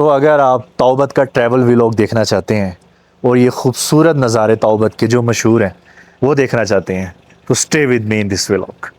तो अगर आप तौबत का ट्रैवल व्लॉग देखना चाहते हैं और ये खूबसूरत नज़ारे तौबत के जो मशहूर हैं वो देखना चाहते हैं तो stay with me in this vlog.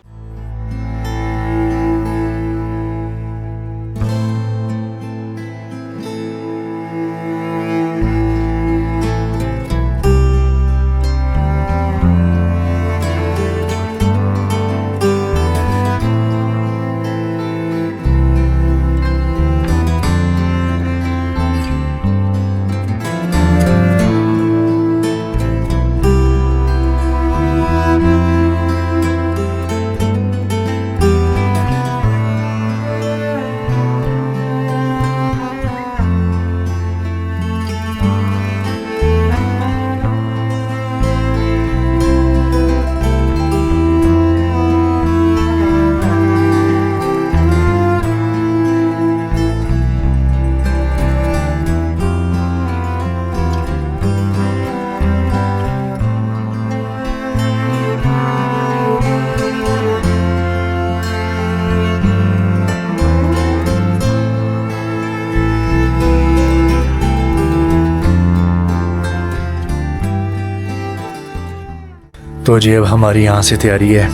तो जी अब हमारी यहाँ से तैयारी है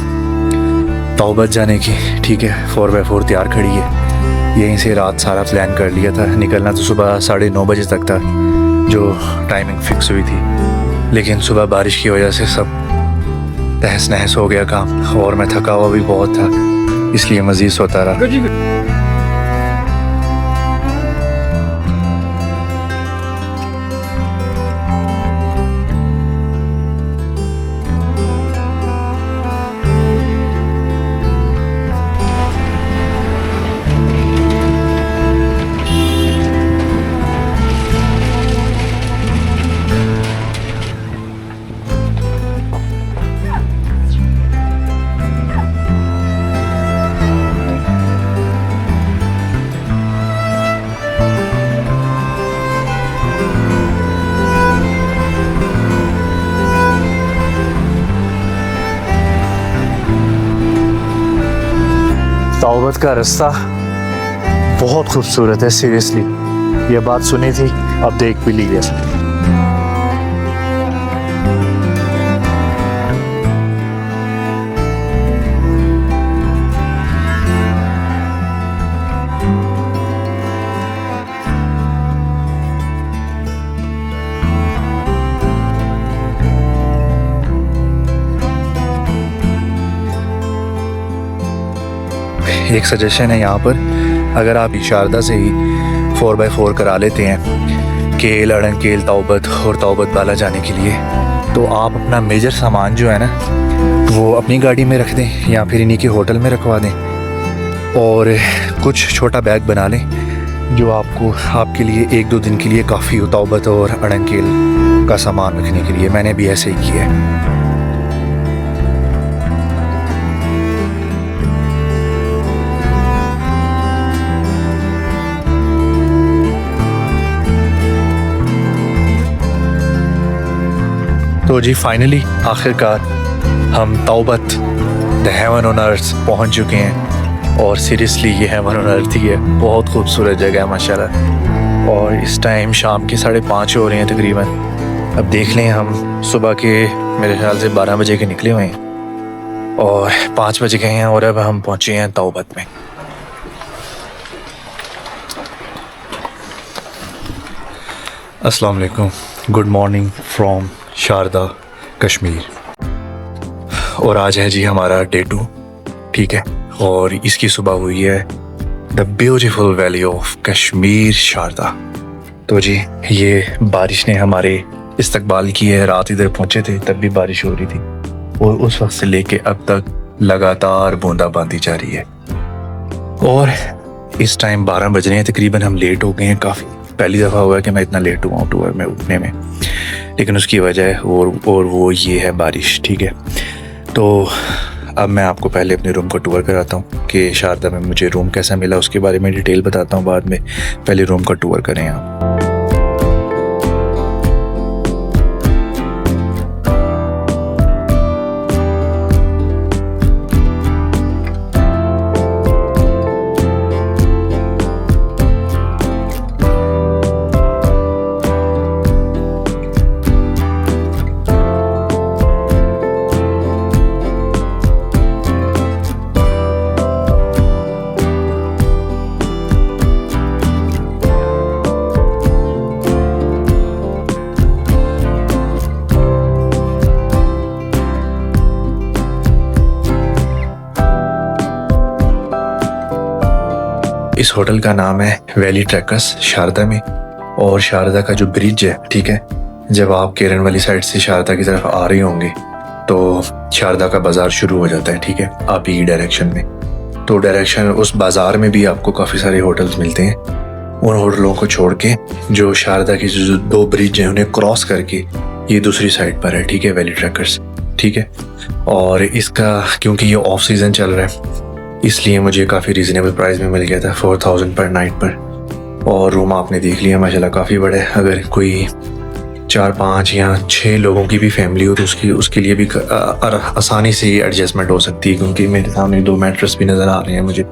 तौबत जाने की, ठीक है। 4x4 तैयार खड़ी है। यहीं से रात सारा प्लान कर लिया था, निकलना तो सुबह 9:30 बजे तक था जो टाइमिंग फिक्स हुई थी, लेकिन सुबह बारिश की वजह से सब तहस नहस हो गया काम और मैं थका हुआ भी बहुत था, इसलिए मज़ीद सोता रहा। तौबत का रास्ता बहुत खूबसूरत है, सीरियसली। ये बात सुनी थी, अब देख भी ली है। एक सजेशन है यहाँ पर, अगर आप शारदा से ही 4x4 करा लेते हैं केल, अड़ंकेल, तौबत और तौबत बाला जाने के लिए, तो आप अपना मेजर सामान जो है ना वो अपनी गाड़ी में रख दें या फिर इन्हीं के होटल में रखवा दें और कुछ छोटा बैग बना लें जो आपको आपके लिए 1-2 दिन के लिए काफ़ी हो तौबत और अड़ंकेल का सामान रखने के लिए। मैंने भी ऐसे ही किया है। तो जी फाइनली आखिरकार हम तौबत द हेवन ऑन अर्थ पहुंच चुके हैं और सीरियसली ये हेवन ऑन अर्थ ही है। बहुत खूबसूरत जगह है माशाल्लाह। और इस टाइम शाम के 5:30 हो रहे हैं तकरीबन। अब देख लें, हम सुबह के मेरे ख्याल से 12 बजे के निकले हुए हैं और 5 बजे गए हैं और अब हम पहुँचे हैं तौबत में। अस्सलाम वालेकुम, good morning from Sharda Kashmir. और आज है जी हमारा डे 2, ठीक है। और इसकी सुबह हुई है the beautiful valley of Kashmir Sharda. तो जी ये बारिश ने हमारे इस्तकबाल की है। रात इधर पहुंचे थे तब भी बारिश हो रही थी और उस वक्त से लेके अब तक लगातार बूंदाबांदी जारी है। और इस टाइम 12 बज रहे हैं तकरीबन। हम लेट हो गए हैं काफ़ी। पहली दफ़ा हुआ है कि मैं इतना लेट हुआ हूँ टूर में उठने में, लेकिन उसकी वजह और वो ये है बारिश, ठीक है। तो अब मैं आपको पहले अपने रूम का टूर कराता हूँ कि शारदा में मुझे रूम कैसा मिला, उसके बारे में डिटेल बताता हूँ बाद में। पहले रूम का टूर करें आप। इस होटल का नाम है वैली ट्रैकर्स शारदा में। और शारदा का जो ब्रिज है, ठीक है, जब आप केरन वाली साइड से शारदा की तरफ आ रहे होंगे तो शारदा का बाज़ार शुरू हो जाता है, ठीक है, आप ही डायरेक्शन में। तो डायरेक्शन उस बाज़ार में भी आपको काफ़ी सारे होटल्स मिलते हैं। उन होटलों को छोड़ के जो शारदा की जो 2 ब्रिज हैं उन्हें क्रॉस करके ये दूसरी साइड पर है, ठीक है, वैली ट्रैकर्स, ठीक है। और इसका क्योंकि ये ऑफ सीज़न चल रहा है इसलिए मुझे काफ़ी रीज़नेबल प्राइस में मिल गया था, 4000 पर नाइट पर। और रूम आपने देख लिया माशाल्लाह काफ़ी बड़ा है। अगर कोई 4, 5 या 6 लोगों की भी फैमिली हो तो उसके लिए भी आसानी से ये एडजस्टमेंट हो सकती है, क्योंकि मेरे सामने 2 मैट्रेस भी नज़र आ रहे हैं मुझे,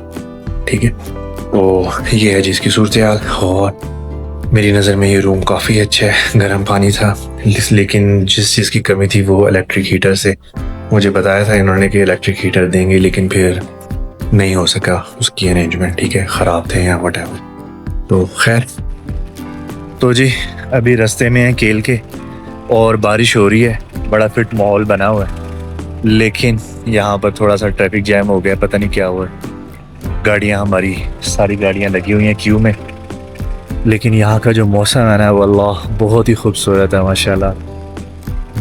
ठीक है। तो ये है जिसकी सूरत हाल। और मेरी नज़र में ये रूम काफ़ी अच्छा है। गर्म पानी था, लेकिन जिस चीज़ की कमी थी वो इलेक्ट्रिक हीटर से। मुझे बताया था इन्होंने कि इलेक्ट्रिक हीटर देंगे, लेकिन फिर नहीं हो सका उसकी अरेंजमेंट, ठीक है, ख़राब थे या व्हाटएवर। तो खैर, तो जी अभी रास्ते में हैं केल के और बारिश हो रही है, बड़ा फिट माहौल बना हुआ है, लेकिन यहाँ पर थोड़ा सा ट्रैफिक जैम हो गया, पता नहीं क्या हुआ। गाड़ियाँ, हमारी सारी गाड़ियाँ लगी हुई हैं क्यू में। लेकिन यहाँ का जो मौसम है ना वल्लाह बहुत ही खूबसूरत है माशाल्लाह।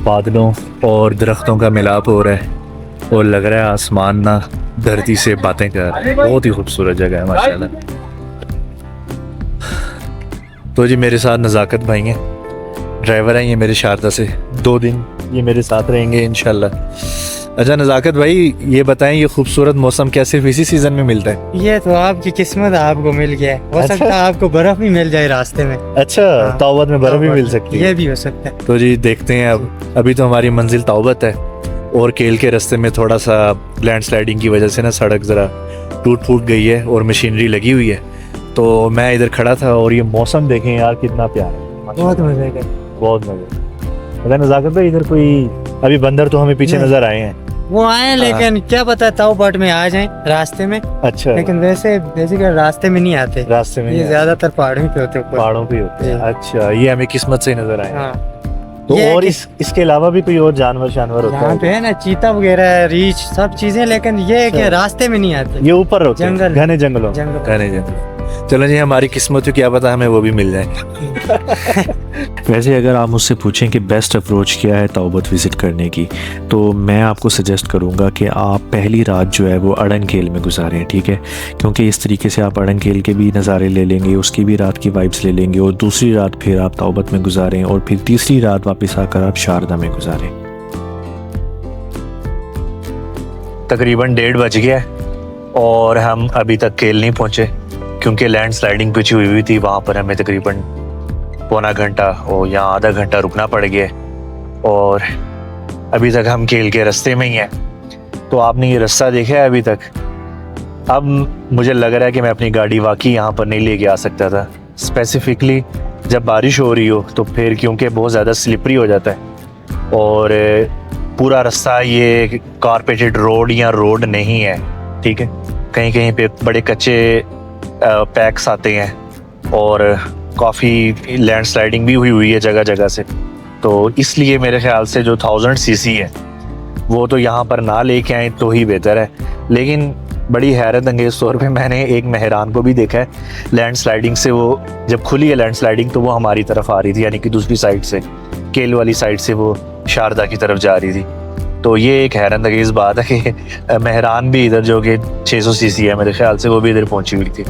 बादलों और दरख्तों का मिलाप हो रहा है और लग रहा है आसमान ना धरती से बातें कर रहा है। बहुत ही खूबसूरत जगह है माशाल्लाह। तो जी मेरे साथ नज़ाकत भाई हैं, ड्राइवर हैं ये मेरे शारदा से। 2 दिन ये मेरे साथ रहेंगे इंशाल्लाह। अच्छा नज़ाकत भाई, ये बताएं ये खूबसूरत मौसम क्या सिर्फ इसी सीज़न में मिलता है? ये तो आपकी किस्मत है, आपको मिल गया है। हो सकता है आपको बर्फ भी मिल जाए रास्ते में। अच्छा, हाँ, तौबत में बर्फ भी मिल सकती है, ये भी हो सकता है। तो जी देखते हैं। अभी तो हमारी मंजिल तौबत है और केल के रास्ते में थोड़ा सा लैंडस्लाइडिंग की वजह से ना सड़क ज़रा टूट फूट गई है और मशीनरी लगी हुई है। तो मैं इधर खड़ा था और ये मौसम देखें यार कितना प्यारा है, बहुत मजे का, बहुत मजे। अगर नज़ाकत भाई इधर कोई अभी बंदर तो हमें पीछे नजर आए हैं, वो आए, लेकिन क्या पता ताऊबाट में आ जाएं रास्ते में। अच्छा, लेकिन वैसे बेसिकली रास्ते में नहीं आते, रास्ते में ये ज्यादातर पहाड़ों पे होते हैं। पहाड़ों पे होते हैं। अच्छा, ये हमें किस्मत से नजर आए। हाँ, तो और इसके अलावा भी कोई और जानवर होता यहाँ है? पे है ना चीता वगैरह, रीछ, सब चीजें, लेकिन ये है कि रास्ते में नहीं आते। ये ऊपर होते हैं, जंगल, घने जंगलों, घने जंगल। चलो जी, हमारी किस्मत है, क्या पता हमें वो भी मिल जाए। वैसे अगर आप मुझसे पूछें कि बेस्ट अप्रोच क्या है तौबत विज़िट करने की, तो मैं आपको सजेस्ट करूंगा कि आप पहली रात जो है वो अड़न खेल में गुजारें, ठीक है, क्योंकि इस तरीके से आप अड़न खेल के भी नज़ारे ले लेंगे, उसकी भी रात की वाइब्स ले लेंगे, और दूसरी रात फिर आप तौबत में गुजारें, और फिर तीसरी रात वापस आकर आप शारदा में गुजारें। तकरीबन 1:30 बज गया और हम अभी तक केल नहीं पहुँचे, क्योंकि लैंड स्लाइडिंग कुछ हुई थी। वहाँ पर हमें तकरीबन पौना घंटा और या आधा घंटा रुकना पड़ गया और अभी तक हम केल के रास्ते में ही हैं। तो आपने ये रास्ता देखा है अभी तक? अब मुझे लग रहा है कि मैं अपनी गाड़ी वाकई यहाँ पर नहीं लेके आ सकता था, स्पेसिफिकली जब बारिश हो रही हो तो फिर, क्योंकि बहुत ज़्यादा स्लिपरी हो जाता है और पूरा रास्ता ये कारपेटेड रोड या रोड नहीं है, ठीक है। कहीं कहीं पे बड़े कच्चे पैक्स आते हैं और काफ़ी लैंड स्लाइडिंग भी हुई है जगह जगह से। तो इसलिए मेरे ख्याल से जो 1000 सीसी है वो तो यहाँ पर ना लेके आए तो ही बेहतर है। लेकिन बड़ी हैरत अंगेज़ तौर पे मैंने एक मेहरान को भी देखा है लैंड स्लाइडिंग से, वो जब खुली है लैंड स्लाइडिंग तो वो हमारी तरफ आ रही थी, यानी कि दूसरी साइड से, केल वाली साइड से वो शारदा की तरफ जा रही थी। तो ये एक हैरत अंगेज़ बात है कि मेहरान भी इधर, जो कि 600 सीसी है मेरे ख्याल से, वो भी इधर पहुंची हुई थी।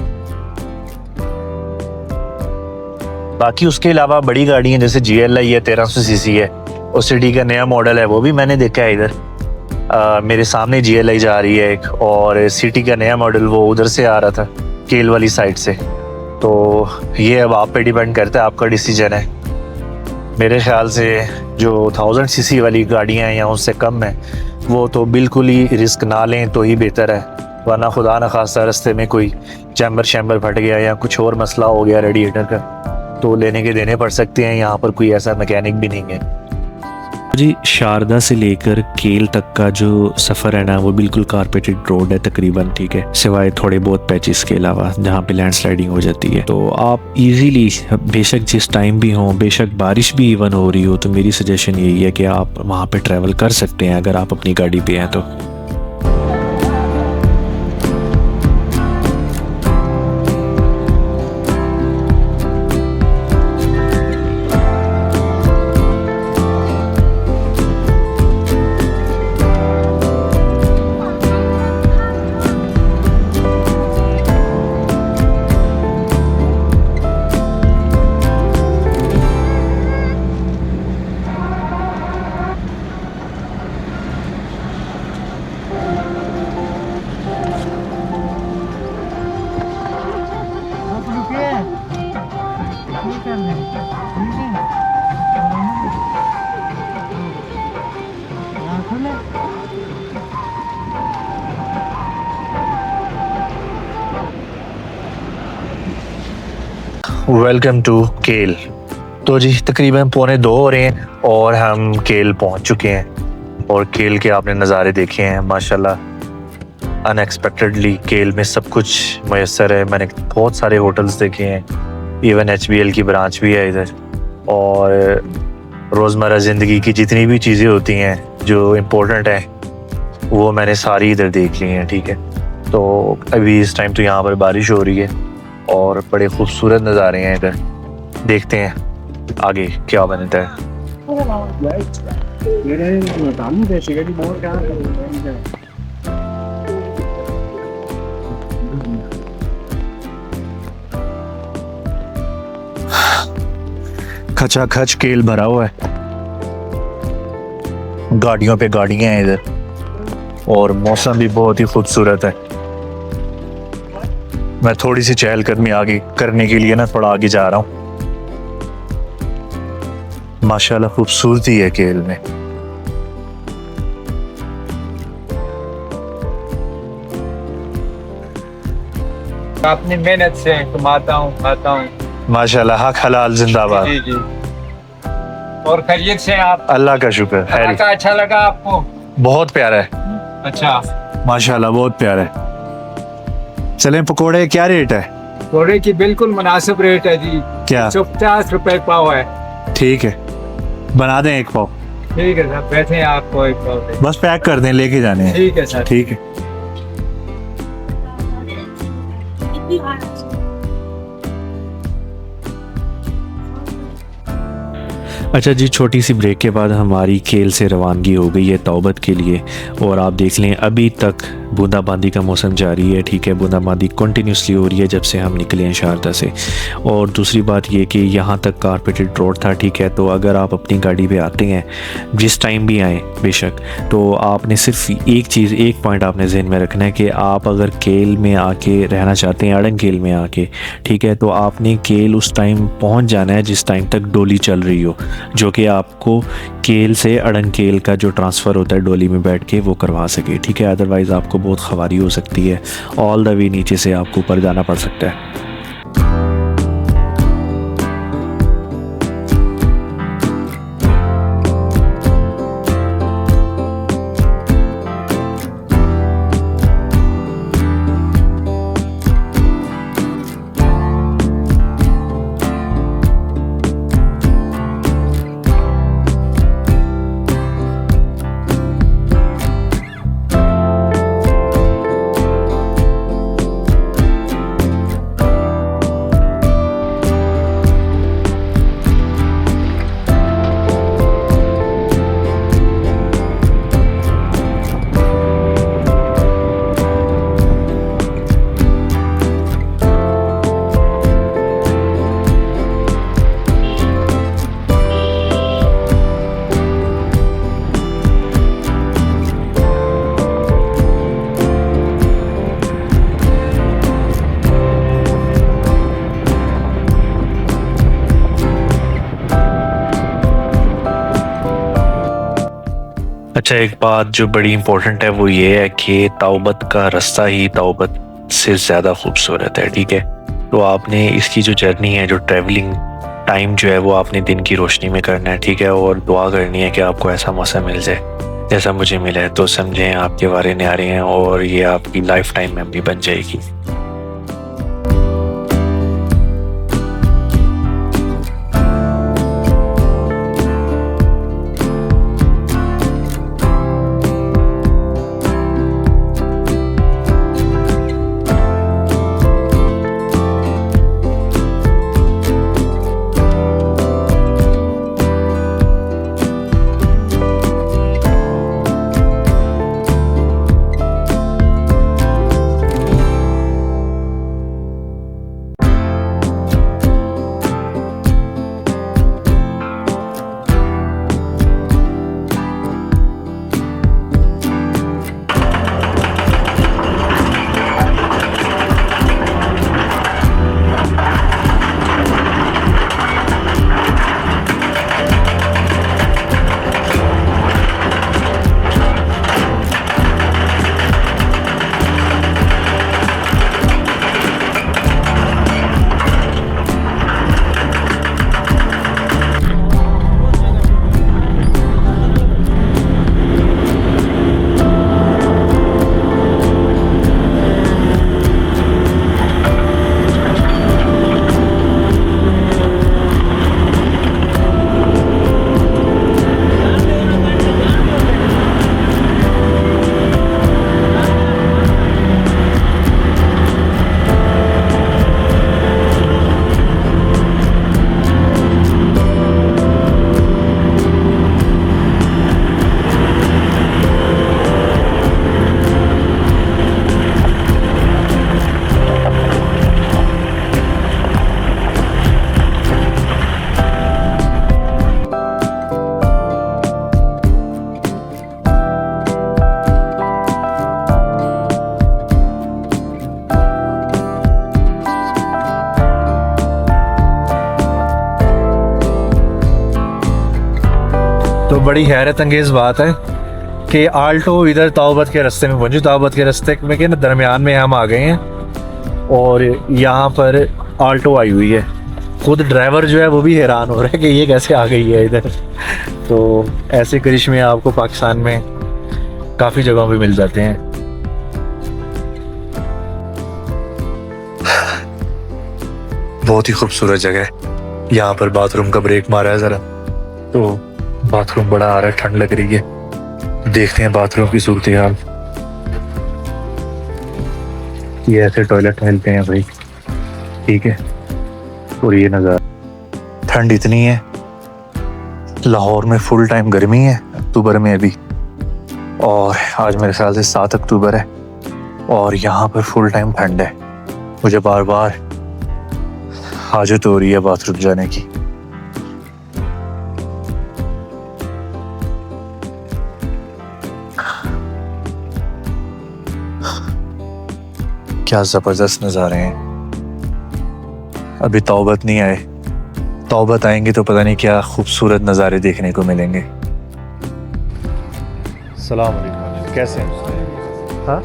बाकी उसके अलावा बड़ी गाड़ी हैं जैसे GLI है, 1300 सीसी है, और सिटी का नया मॉडल है वो भी मैंने देखा है इधर। मेरे सामने GLI जा रही है एक, और सिटी का नया मॉडल वो उधर से आ रहा था केल वाली साइड से। तो ये अब आप पे डिपेंड करता है, आपका डिसीजन है। मेरे ख्याल से जो 1000 सीसी वाली गाड़ियाँ हैं या उससे कम है वो तो बिल्कुल ही रिस्क ना लें तो ही बेहतर है, वरना खुदा न खास्ता रास्ते में कोई चैम्बर फट गया या कुछ और मसला हो गया रेडिएटर का तो लेने के देने पड़ सकते हैं। यहाँ पर कोई ऐसा मैकेनिक भी नहीं है। जी शारदा से लेकर केल तक का जो सफ़र है ना वो बिल्कुल कारपेटेड रोड है तकरीबन, ठीक है, सिवाय थोड़े बहुत पैचेस के अलावा जहाँ पे लैंड स्लाइडिंग हो जाती है। तो आप इजीली, बेशक जिस टाइम भी हो, बेशक बारिश भी इवन हो रही हो, तो मेरी सजेशन यही है कि आप वहाँ पे ट्रैवल कर सकते हैं अगर आप अपनी गाड़ी पे हैं तो। वेलकम टू केल। तो जी तकरीबन 1:45 हो रहे हैं और हम केल पहुंच चुके हैं और केल के आपने नज़ारे देखे हैं माशाल्लाह। अनएक्सपेक्टेडली केल में सब कुछ मैसर है। मैंने बहुत सारे होटल्स देखे हैं, इवन HBL की ब्रांच भी है इधर, और रोज़मर्रा ज़िंदगी की जितनी भी चीज़ें होती हैं जो इम्पोर्टेंट हैं वो मैंने सारी इधर देख ली हैं। ठीक है, तो अभी इस टाइम तो यहाँ पर बारिश हो रही है और बड़े खूबसूरत नज़ारे हैं इधर। देखते हैं आगे क्या बनता है। खचाखच केल भरा हुआ है, गाड़ियों पे गाड़ियां हैं इधर, और मौसम भी बहुत ही खूबसूरत है। मैं थोड़ी सी चहलकदमी आगे करने के लिए ना थोड़ा आगे जा रहा हूँ। माशाल्लाह खूबसूरती है केल में। अपनी मेहनत से कमाता हूँ, खाता हूँ। माशाल्लाह, हक हलाल जिंदाबाद। जी जी। और खैरियत से आप? अल्लाह का शुक्र। खाना का अच्छा लगा आपको? बहुत प्यारा है अच्छा, माशाल्लाह, बहुत प्यारा है। चलें, पकोड़े क्या रेट है? घोड़े की बिल्कुल मुनासिब रेट है जी। क्या? 150 रुपए पाव है। ठीक है, बना दें 1 पाव। ठीक है सर, बैठे आपको 1 पाव दे। बस पैक कर दें, लेके जाने हैं। ठीक है सर। ठीक है। अच्छा जी, छोटी सी ब्रेक के बाद हमारी केल से रवानगी हो गई है तौबत के लिए, और आप देख लें अभी तक बूंदाबांदी का मौसम जारी है। ठीक है, बूंदाबांदी कंटिन्यूसली हो रही है जब से हम निकले हैं शारदा से। और दूसरी बात ये कि यहाँ तक कारपेटेड रोड था। ठीक है, तो अगर आप अपनी गाड़ी पे आते हैं, जिस टाइम भी आएँ बेशक, तो आपने सिर्फ एक पॉइंट आपने जहन में रखना है कि आप अगर केल में आके रहना चाहते हैं, अड़ंग केल में आके, ठीक है, तो आपने केल उस टाइम पहुँच जाना है जिस टाइम तक डोली चल रही हो, जो कि आपको केल से अड़ंग केल का जो ट्रांसफ़र होता है डोली में बैठ के वो करवा सके। ठीक है, अदरवाइज़ आपको बहुत खवारी हो सकती है, ऑल द वे नीचे से आपको ऊपर जाना पड़ सकता है। अच्छा, एक बात जो बड़ी इम्पोर्टेंट है वो ये है कि तौबत का रास्ता ही तौबत से ज़्यादा खूबसूरत है। ठीक है, तो आपने इसकी जो जर्नी है, जो ट्रैवलिंग टाइम जो है वो आपने दिन की रोशनी में करना है। ठीक है, और दुआ करनी है कि आपको ऐसा मौसम मिल जाए जैसा मुझे मिला है। तो समझें आपके वारे न्यारे हैं और ये आपकी लाइफ टाइम मेमोरी बन जाएगी। बड़ी हैरत अंगेज़ बात है कि आल्टो इधर ताओबत के रास्ते में पहुंची, ताओबत के रास्ते में के ना दरमियान में हम आ गए हैं और यहाँ पर आल्टो आई हुई है। खुद ड्राइवर जो है वो भी हैरान हो रहा है कि ये कैसे आ गई है इधर। तो ऐसे करिश्मे आपको पाकिस्तान में काफ़ी जगहों पे मिल जाते हैं। बहुत ही खूबसूरत जगह है। यहाँ पर बाथरूम का ब्रेक मारा है ज़रा, तो बाथरूम बड़ा आ रहा है, ठंड लग रही है। देखते हैं बाथरूम की सूरत हाल। ये ऐसे टॉयलेट मिलते हैं भाई, ठीक है। और ये नज़ारा, ठंड इतनी है, लाहौर में फुल टाइम गर्मी है अक्टूबर में अभी, और आज मेरे ख्याल से 7 अक्टूबर है और यहाँ पर फुल टाइम ठंड है। मुझे बार बार हाजत हो रही है बाथरूम जाने की। क्या ज़बरदस्त नज़ारे हैं। अभी तौबत नहीं आए, तौबत आएंगे तो पता नहीं क्या खूबसूरत नज़ारे देखने को मिलेंगे। सलाम अलैकुम, कैसे हैं? हाँ,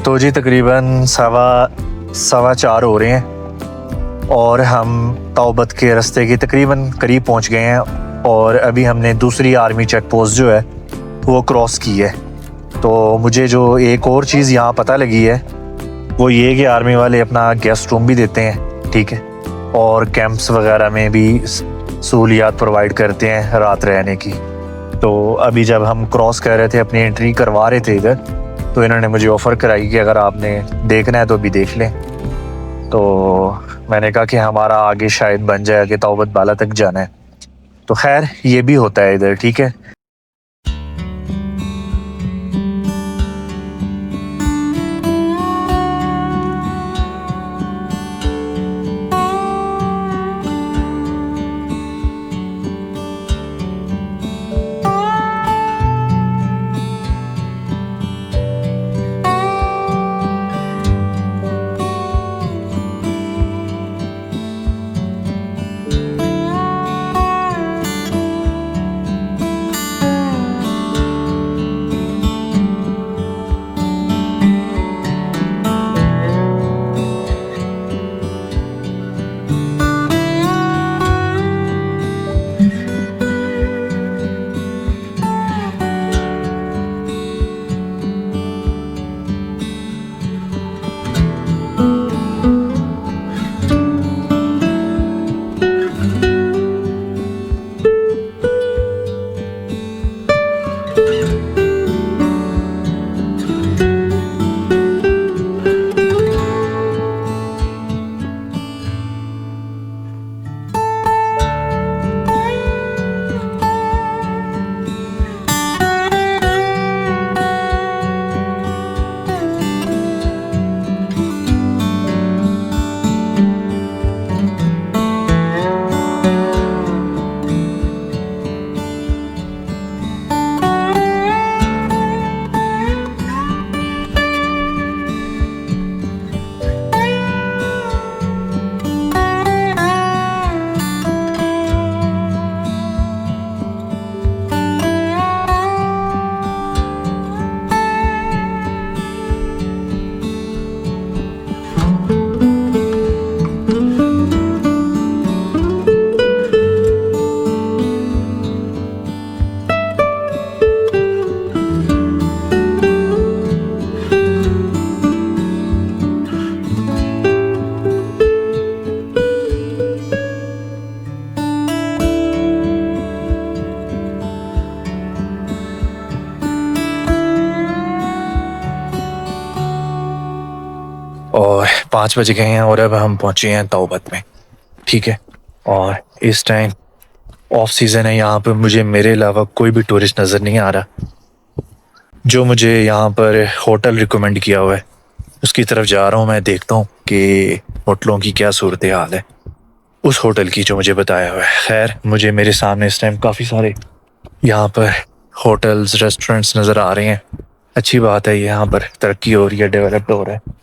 तो जी तकरीबन सवा 4 हो रहे हैं और हम तौबत के रास्ते के तकरीबन करीब पहुंच गए हैं और अभी हमने दूसरी आर्मी चेक पोस्ट जो है वो क्रॉस की है। तो मुझे जो एक और चीज़ यहाँ पता लगी है वो ये कि आर्मी वाले अपना गेस्ट रूम भी देते हैं, ठीक है, और कैंप्स वगैरह में भी सहूलियात प्रोवाइड करते हैं रात रहने की। तो अभी जब हम क्रॉस कर रहे थे, अपनी एंट्री करवा रहे थे इधर, तो इन्होंने मुझे ऑफ़र कराई कि अगर आपने देखना है तो भी देख लें। तो मैंने कहा कि हमारा आगे शायद बन जाए कि तौबत बाला तक जाना है, तो खैर ये भी होता है इधर, ठीक है। 5 बज गए हैं और अब हम पहुँचे हैं तौबत में, ठीक है। और इस टाइम ऑफ सीज़न है, यहाँ पर मुझे मेरे अलावा कोई भी टूरिस्ट नज़र नहीं आ रहा। जो मुझे यहाँ पर होटल रिकमेंड किया हुआ है उसकी तरफ जा रहा हूँ मैं, देखता हूँ कि होटलों की क्या सूरत हाल है उस होटल की जो मुझे बताया हुआ है। खैर, मुझे मेरे सामने इस टाइम काफ़ी सारे यहाँ पर होटल्स रेस्टोरेंट्स नज़र आ रहे हैं। अच्छी बात है, यहाँ पर तरक्की हो रही है, डेवलप्ड हो रहा है।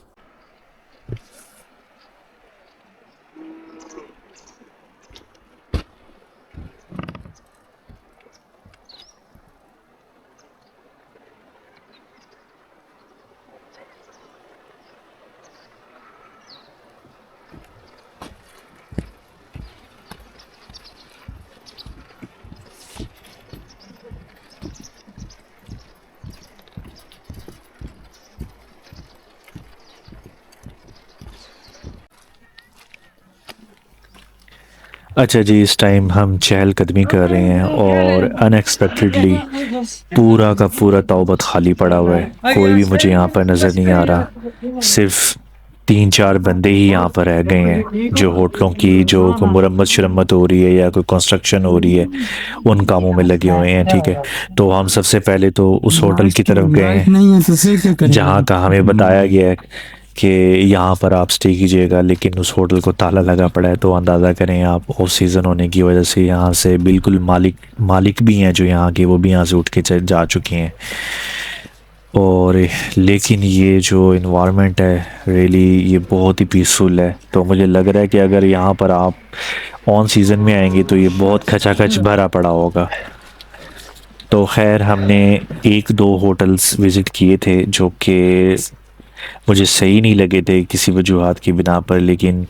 अच्छा जी, इस टाइम हम चहलकदमी कर रहे हैं और अनएक्सपेक्टेडली पूरा का पूरा तौबत खाली पड़ा हुआ है। कोई भी मुझे यहाँ पर नज़र नहीं आ रहा। सिर्फ 3-4 बंदे ही यहाँ पर रह गए हैं जो होटलों की जो कोई मुरम्मत शरम्मत हो रही है या कोई कंस्ट्रक्शन हो रही है उन कामों में लगे हुए हैं, ठीक है। तो हम सबसे पहले तो उस होटल की तरफ गए हैं जहाँ का हमें बताया गया है कि यहाँ पर आप स्टे कीजिएगा, लेकिन उस होटल को ताला लगा पड़ा है। तो अंदाज़ा करें आप, ऑफ सीज़न होने की वजह से यहाँ से बिल्कुल मालिक भी हैं जो यहाँ के, वो भी यहाँ से उठ के जा चुके हैं। और लेकिन ये जो इन्वायरमेंट है रियली ये बहुत ही पीसफुल है। तो मुझे लग रहा है कि अगर यहाँ पर आप ऑन सीज़न में आएंगे तो ये बहुत खचाखच भरा पड़ा होगा। तो खैर, हमने 1-2 होटल्स विज़िट किए थे जो कि मुझे सही नहीं लगे थे किसी वजूहात की बिना पर, लेकिन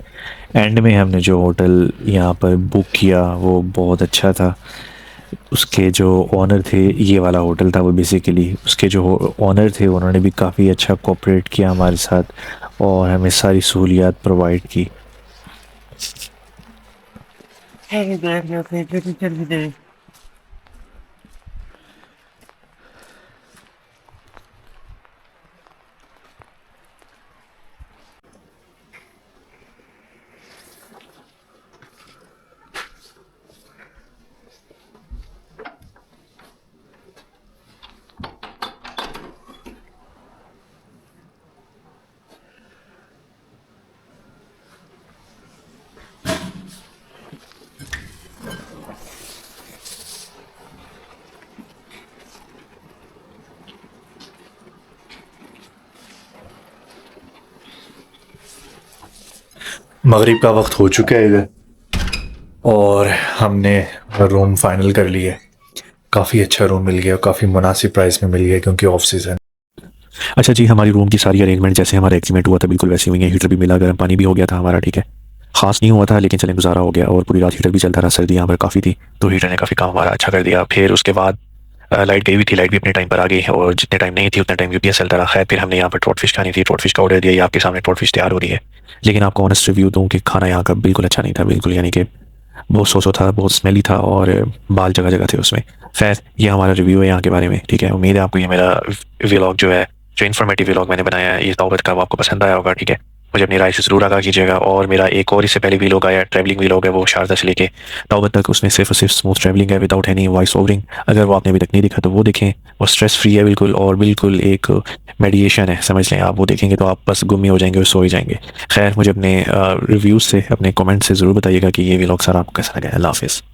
एंड में हमने जो होटल यहाँ पर बुक किया वो बहुत अच्छा था। उसके जो ऑनर थे, ये वाला होटल था वो बेसिकली, उसके जो ऑनर थे उन्होंने भी काफ़ी अच्छा कोऑपरेट किया हमारे साथ और हमें सारी सहूलियात प्रोवाइड की। मगरिब का वक्त हो चुका है इधर और हमने रूम फाइनल कर लिया है। काफ़ी अच्छा रूम मिल गया, काफ़ी मुनासिब प्राइस में मिल गया क्योंकि ऑफ सीज़न। अच्छा जी, हमारी रूम की सारी अरेंजमेंट जैसे हमारा एग्रीमेंट हुआ था बिल्कुल वैसी हुई है। हीटर भी मिला, गर्म पानी भी हो गया था हमारा, ठीक है। ख़ास नहीं हुआ था लेकिन चलें गुजारा हो गया। और पूरी रात हीटर भी चलता रहा, सर्दी यहाँ पर काफ़ी थी तो हीटर ने काफ़ी काम हमारा अच्छा कर दिया। फिर उसके बाद लाइट गई हुई थी, लाइट भी अपने टाइम पर आ गई और जितने टाइम नहीं थी उतने टाइम यूपीएस चलता रहा। खैर, फिर हमने यहाँ पर ट्रॉट फिश खानी थी, ट्रॉट फिश का ऑर्डर दिया। ये आपके सामने ट्रॉट फिश तैयार हो रही है। लेकिन आपको ऑनेस्ट रिव्यू दूँ कि खाना यहाँ का बिल्कुल अच्छा नहीं था, बिल्कुल, यानी कि बहुत सोचो था, बहुत स्मेली था और बाल जगह जगह थे उसमें। खैर, ये हमारा रिव्यू है यहाँ के बारे में, ठीक है। उम्मीद है आपको ये मेरा व्लॉग जो है, जो इन्फॉर्मेटिव व्लॉग मैंने बनाया है ये तौबत का, वो आपको पसंद आया होगा, ठीक है। मुझे अपनी राय से ज़रूर आगाह कीजिएगा। और मेरा एक और इससे पहले व्लॉग आया, ट्रैवलिंग व्लॉग है, वो शारदा से लेके तौबत तक, उसमें सिर्फ और सिर्फ स्मूथ ट्रैवलिंग है विदाउट एनी वॉइस ओवरिंग। अगर वो आपने अभी तक नहीं देखा तो वो देखें, वो स्ट्रेस फ्री है बिल्कुल और बिल्कुल एक मेडिटेशन है, समझ लें आप। वो देखेंगे तो आप बस गुम ही हो जाएंगे और सो ही जाएंगे। खैर, मुझे अपने रिव्यूज़ से, अपने कमेंट से ज़रूर बताइएगा कि ये व्लॉग सारा आपको कैसा लगा। अल्लाह हाफ़िज़।